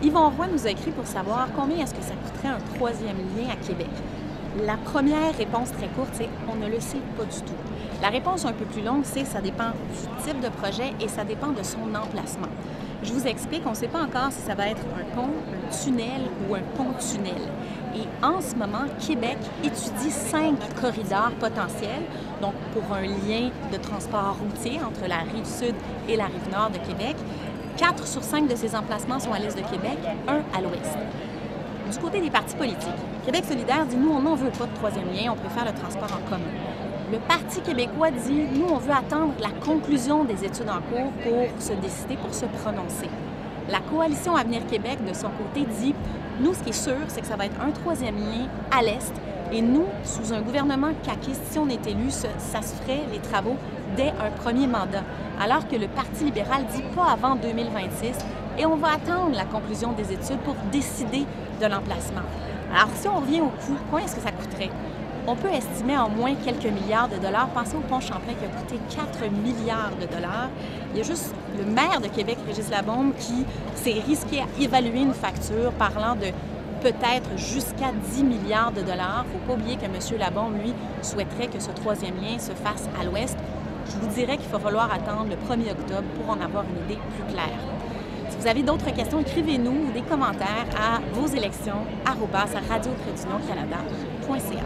Yvon Roy nous a écrit pour savoir combien est-ce que ça coûterait un troisième lien à Québec. La première réponse très courte, c'est on ne le sait pas du tout. La réponse un peu plus longue, c'est ça dépend du type de projet et ça dépend de son emplacement. Je vous explique, on ne sait pas encore si ça va être un pont, un tunnel ou un pont-tunnel. Et en ce moment, Québec étudie 5 corridors potentiels, donc pour un lien de transport routier entre la rive sud et la rive nord de Québec. 4 sur 5 de ces emplacements sont à l'est de Québec, 1 à l'ouest. Du côté des partis politiques, Québec solidaire dit « Nous, on n'en veut pas de troisième lien, on préfère le transport en commun ». Le Parti québécois dit « Nous, on veut attendre la conclusion des études en cours pour se décider, pour se prononcer ». La Coalition Avenir Québec, de son côté, dit « Nous, ce qui est sûr, c'est que ça va être un troisième lien à l'est et nous, sous un gouvernement caquiste, si on est élu, ça se ferait les travaux dès un premier mandat. » Alors que le Parti libéral dit « Pas avant 2026 » et on va attendre la conclusion des études pour décider de l'emplacement. Alors, si on revient au coût, combien est-ce que ça coûterait? On peut estimer en moins quelques milliards de dollars. Pensez au pont Champlain qui a coûté 4 milliards de dollars. Il y a juste le maire de Québec, Régis Labaume, qui s'est risqué à évaluer une facture parlant de peut-être jusqu'à 10 milliards de dollars. Il ne faut pas oublier que M. Labaume, lui, souhaiterait que ce troisième lien se fasse à l'ouest. Je vous dirais qu'il va falloir attendre le 1er octobre pour en avoir une idée plus claire. Si vous avez d'autres questions, écrivez-nous ou des commentaires à vosélections@radio-canada.ca.